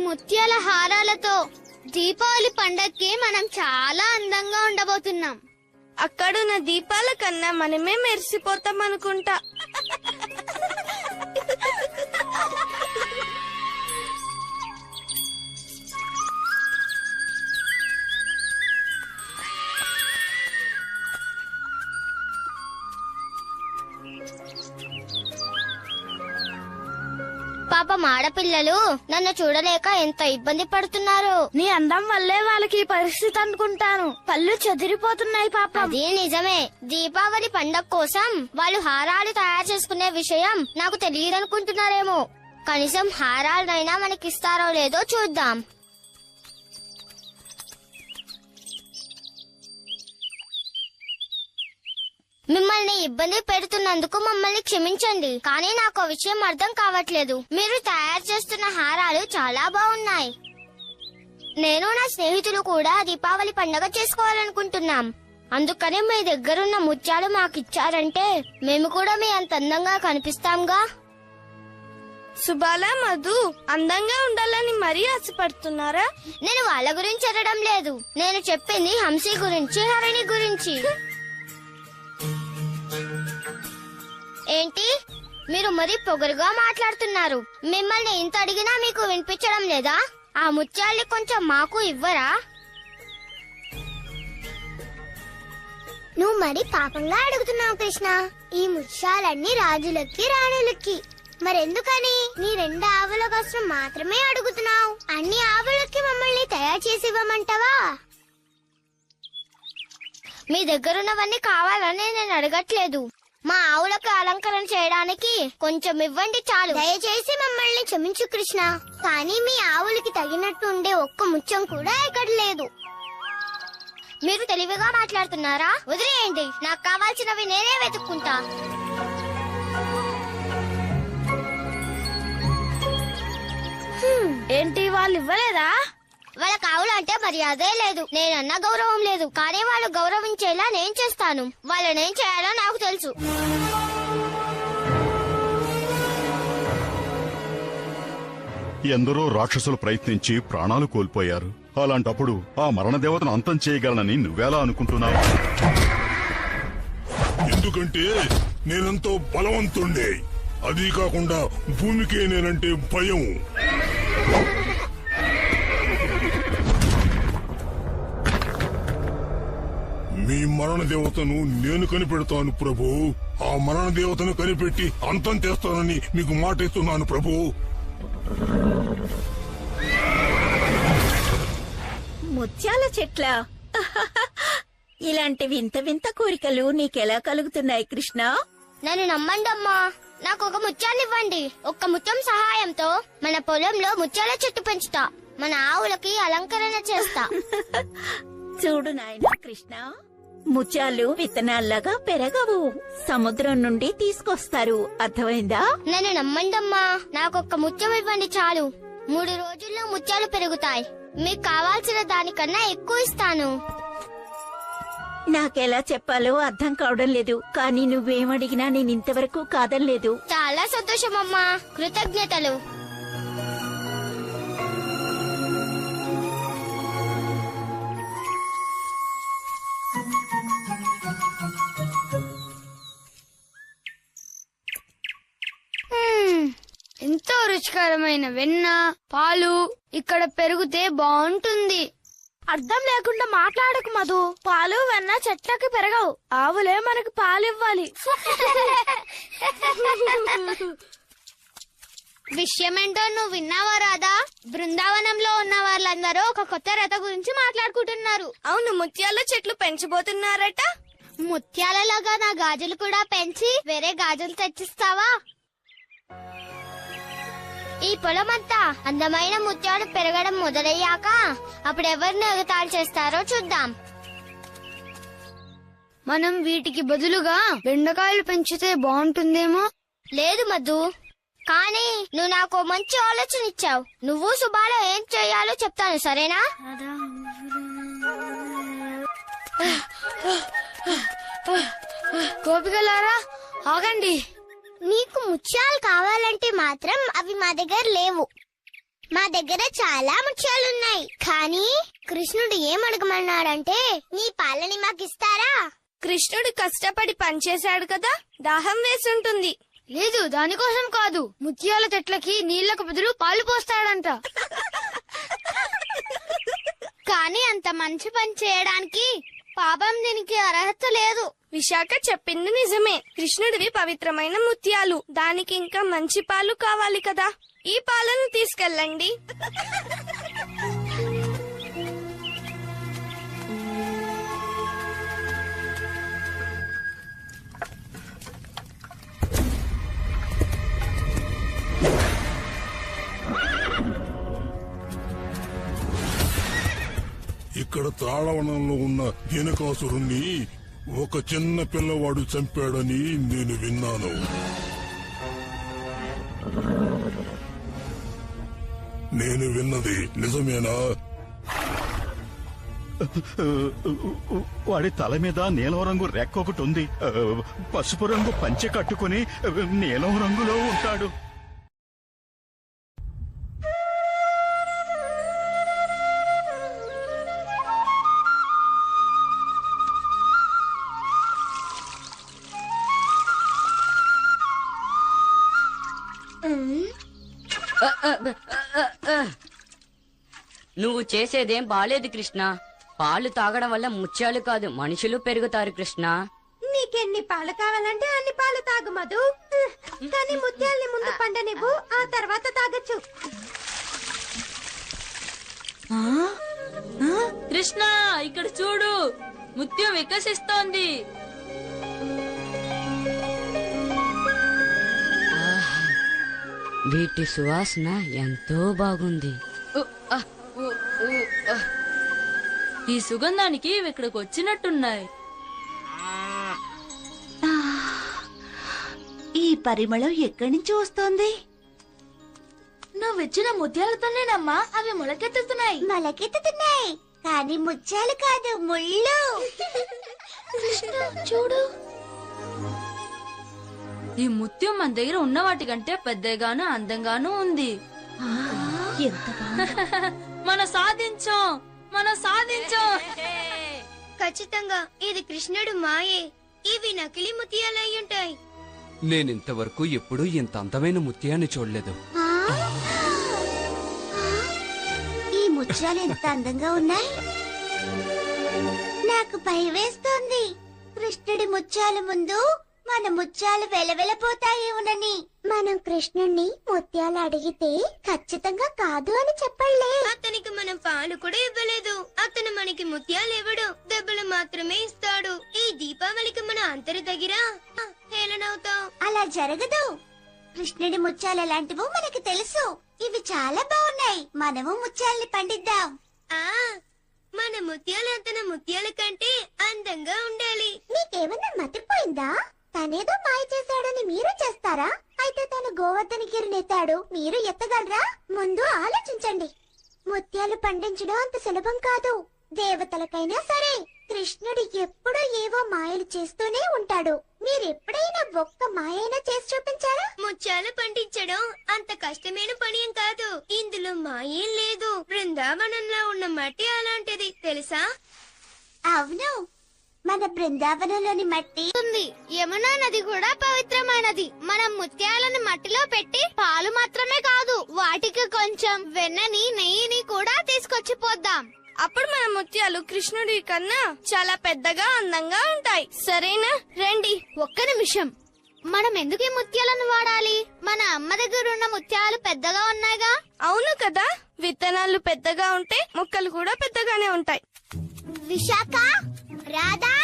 ముత్యాల హారాలతో దీపావళి పండక్కి మనం చాలా అందంగా ఉండబోతున్నాం. అక్కడున్న దీపాల కన్నా మనమే మెరిసిపోతాం అనుకుంటా. పాపం ఆడపిల్లలు నన్ను చూడలేక ఎంత ఇబ్బంది పడుతున్నారు. నీ అందం వల్లే వాళ్ళకి ఈ పరిస్థితి అనుకుంటాను. పళ్ళు చెదిరిపోతున్నాయి పాపం. అది నిజమే. దీపావళి పండగ కోసం వాళ్ళు హారాలు తయారు చేసుకునే విషయం నాకు తెలియదనుకుంటున్నారేమో. కనీసం హారాలనైనా మనకిస్తారో లేదో చూద్దాం. మిమ్మల్ని ఇబ్బంది పెడుతున్నందుకు మమ్మల్ని క్షమించండి. కానీ నాకు ఆ విషయం అర్థం కావట్లేదు. మీరు తయారు చేస్తున్న హారాలు చాలా బాగున్నాయి. నేను నా స్నేహితులు కూడా దీపావళి పండుగ చేసుకోవాలనుకుంటున్నాం. అందుకని మీ దగ్గరున్న ముత్యాలు మాకిచ్చారంటే మేము కూడా మీ అంత అందంగా కనిపిస్తాంగా. సుబాల, మధు అందంగా ఉండాలని మరీ ఆశపడుతున్నారా? నేను వాళ్ళ గురించి అనడం లేదు. నేను చెప్పింది హంసి గురించి, హరిణి గురించి. ఏంటి, మీరు మరీ పొగరుగా మాట్లాడుతున్నారు. మిమ్మల్ని ఇంత అడిగినా మీకు వినిపించడం లేదా? ఆ ముత్యాల్ని కొంచెం మాకు ఇవ్వరా? నువ్వు మరి పాపంగా అడుగుతున్నావు కృష్ణ. ఈ ముత్యాలన్నీ రాజులకి, రాణులకి. మరెందుకని నీ 2 ఆవుల కోసం మాత్రమే అడుగుతున్నావు? అన్ని ఆవులకి మమ్మల్ని తయారు చేసి ఇవ్వమంటావా? మీ దగ్గరున్నవన్నీ కావాలని నేను అడగట్లేదు. మా ఆవులకు అలంకరణ చేయడానికి కొంచెం ఇవ్వండి చాలు. దయచేసి మమ్మల్ని క్షమించు కృష్ణ. కానీ మీ ఆవులకి తగినట్టు ఉండే ఒక్క ముత్యం కూడా ఇక్కడ లేదు. మీరు తెలివిగా మాట్లాడుతున్నారా? వదిలేయండి, నాకు కావాల్సినవి నేనే వెతుక్కుంటా. ఏంటి, వాళ్ళు ఇవ్వలేదా? వాళ్ళ ఆవులంటే మర్యాదే లేదు, నేనన్నా గౌరవం లేదు. కానీ వాళ్ళు గౌరవించేలా నేను చేస్తాను. వాళ్ళనేం చేయాలో నాకు తెలుసు. ఎందరో రాక్షసులు ప్రయత్నించి ప్రాణాలు కోల్పోయారు. అలాంటప్పుడు ఆ మరణ దేవతను అంతం చేయగలనని నువ్వెలా అనుకుంటున్నావు? ఎందుకంటే నేనెంతో బలవంతుండే. అదీ కాకుండా భూమికే నేనంటే భయం. మీ మరణ దేవతను నేను కనిపెడతాను ప్రభు. ఆ మరణ దేవతను కనిపెట్టి అంతం చేస్తానని మీకు మాటిస్తున్నాను ప్రభు. ముత్యాల చెట్ల ఇలాంటి వింత వింత కోరికలు నీకెలా కలుగుతున్నాయి కృష్ణ? నన్ను నమ్మండమ్మా, నాకు ఒక ముత్యాన్ని ఇవ్వండి. ఒక్క ముత్యం సహాయంతో మన పొలంలో ముత్యాల చెట్టు పెంచుతా. మన ఆవులకి అలంకరణ చేస్తా. చూడు నాయనా కృష్ణ, ముత్యాలు విత్తనాల్లాగా పెరగవు, సముద్రం నుండి తీసుకొస్తారు. అర్థమైందా? నన్ను నమ్మండమ్మా, నాకొక్క ముత్యం ఇవ్వండి చాలు. 3 రోజుల్లో ముత్యాలు పెరుగుతాయి. మీకు కావాల్సిన దానికన్నా ఎక్కువ ఇస్తాను. నాకెలా చెప్పాలో అర్థం కావడం లేదు. కానీ నువ్వేమడిగినా నేను ఇంతవరకు కాదనలేదు. చాలా సంతోషమమ్మా, కృతజ్ఞతలు. ఎంతో రుచికరమైన వెన్న, పాలు ఇక్కడ పెరిగితే బాగుంటుంది. అర్థం లేకుండా మాట్లాడకు మధు. పాలు, వెన్న చెట్లకి పెరగవు. ఆవులే మనకి పాలు ఇవ్వాలి. విషయమేంటో నువ్వు విన్నావా రాధా? బృందావనంలో ఉన్న వాళ్ళందరూ ఒక కొత్త రథ గురించి మాట్లాడుకుంటున్నారు. అవును, ముత్యాల చెట్లు పెంచబోతున్నారట. ముత్యాలలాగా నా గాజులు కూడా పెంచి వేరే గాజులు తెచ్చిస్తావా? ఈ పొలమంతా అందమైన ముత్యాలు పెరగడం మొదలయ్యాక అప్పుడెవరిని ఎగతాళి చేస్తారో చూద్దాం. మనం వీటికి బదులుగా బెండకాయలు పెంచితే బాగుంటుందేమో. లేదు మధు, కానీ నువ్వు నాకు మంచి ఆలోచన ఇచ్చావు. నువ్వు సుబాలో ఏం చేయాలో చెప్తాను, సరేనా? గోపికలారా ఆగండి. నీకు ముత్యాలు కావాలంటే మాత్రం అవి మా దగ్గర లేవు. మా దగ్గర చాలా ముత్యాలున్నాయి, కానీ కృష్ణుడు ఏం అడగమన్నాడంటే నీ పాలని మాకిస్తారా? కృష్ణుడు కష్టపడి పనిచేశాడు కదా, దాహం వేసుంటుంది. లేదు, దానికోసం కాదు. ముత్యాల చెట్లకి నీళ్లకు బదులు పాలు పోస్తాడంట. కానీ అంత మంచి పని చేయడానికి పాపం దీనికి అర్హత లేదు. విశాఖ చెప్పింది నిజమే. కృష్ణుడివి పవిత్రమైన ముత్యాలు, దానికి ఇంకా మంచి పాలు కావాలి కదా. ఈ పాలను తీసుకెళ్ళండి. ఇక్కడ తాళవనంలో ఉన్న దినకాసురుణ్ణి ఒక చిన్న పిల్లవాడు చంపాడని నేను విన్నాను. నేను విన్నది నిజమేనా? వాడి తల మీద నీలం రంగు రెక్క ఒకటి ఉంది. పసుపు రంగు పంచె కట్టుకుని నీలం రంగులో ఉంటాడు. నువ్వు చేసేదేం బాలేదు కృష్ణ. పాలు తాగడం వల్ల ముత్యాలు కాదు మనుషులు పెరుగుతారు కృష్ణ. నీకెన్ని పాలు కావాలంటే అన్ని పాలు తాగు మధు. కానీ ముత్యాల్ని ముందు పండనివ్వు, ఆ తర్వాత తాగొచ్చు. కృష్ణ ఇక్కడ చూడు, ముత్యం వికసిస్తోంది. వీటి సువాసన ఎంతో బాగుంది. ఈ సుగంధానికి ఇవి ఇక్కడికి వచ్చినట్టున్నాయి. ఈ పరిమళం ఎక్కడి నుంచి వస్తోంది? నువ్విచ్చిన ముత్యాలతోనేనమ్మా అవి మొలకెత్తుతున్నాయి. మొలకెత్తుతున్నాయి, కానీ ముత్యాలు కాదు, ముళ్ళు. చూడు, ఈ ముత్యం మన దగ్గర ఉన్న వాటికంటే పెద్దగాను అందంగాను ఉంది. ఎంత బాగుంది. మనం సాధించాం. ఖచ్చితంగా ఇది కృష్ణుడు మాయే. ఇవి నకిలీ ముత్యాలు అయ్యుంటాయి. నేనింతవరకు ఎప్పుడూ ఇంత అందమైన ముత్యాన్ని చూడలేదు. ఈ ముత్యాలు ఎంత అందంగా ఉన్నాయి. నాకు భయం వేస్తోంది. కృష్ణుడి ముత్యాల ముందు మన ముత్యాలు వెలవెలపోతాయేమోనని. మనం కృష్ణుణ్ణి ముత్యాలు అడిగితే ఖచ్చితంగా కాదు అని చెప్పలే. అతనికి మనం పాలు కూడా ఇవ్వలేదు. అతను మనకి ముత్యాలు ఇవ్వడు, దెబ్బలు మాత్రమే ఇస్తాడు. ఈ దీపావళికి మన అందరి దగ్గర హేళనవుతాం. అలా జరగదు. కృష్ణుడి ముత్యాలు ఎలాంటివో మనకి తెలుసు. ఇవి చాలా బాగున్నాయి. మనము ముత్యాల్ని పండిద్దాం. మన ముత్యాలు తన ముత్యాల కంటే అందంగా ఉండాలి. మీకేమన్నా మతిపోయిందా? తనేదో మాయ చేశాడని మీరు చేస్తారా? అయితే తను గోవర్ధన గిరినెత్తాడు, మీరు ఎత్తగలరా? ముందు ఆలోచించండి. ముత్యాలు పండించడం అంత సులభం కాదు. దేవతలకైనా సరే కృష్ణుడు ఎప్పుడూ ఏవో మాయలు చేస్తూనే ఉంటాడు. మీరెప్పుడైనా ఒక్క మాయైనా చేసి చూపించారా? ముత్యాలు పండించడం అంత కష్టమైన పని ఏం కాదు. ఇందులో మాయేం లేదు. బృందావనంలో ఉన్న మట్టి అలాంటిది, తెలుసా? అవును, మన బృందావనంలోని మట్టి ఉంది. యమునా నది కూడా పవిత్రమైనది. మనం ముత్యాలను మట్టిలో పెట్టి పాలు మాత్రమే కాదు, వాటికి కొంచెం వెన్నని నెయ్యిని కూడా తీసుకొచ్చి పోద్దాం. అప్పుడు మన ముత్యాలు కృష్ణుడి కన్నా చాలా పెద్దగా అందంగా ఉంటాయి. సరేనా? రండి. ఒక్క నిమిషం, మనం ఎందుకు ఈ ముత్యాలను వాడాలి? మన అమ్మ దగ్గర ఉన్న ముత్యాలు పెద్దగా ఉన్నాయిగా. అవును కదా, విత్తనాలు పెద్దగా ఉంటే మొక్కలు కూడా పెద్దగానే ఉంటాయి. విశాఖ, రాధా,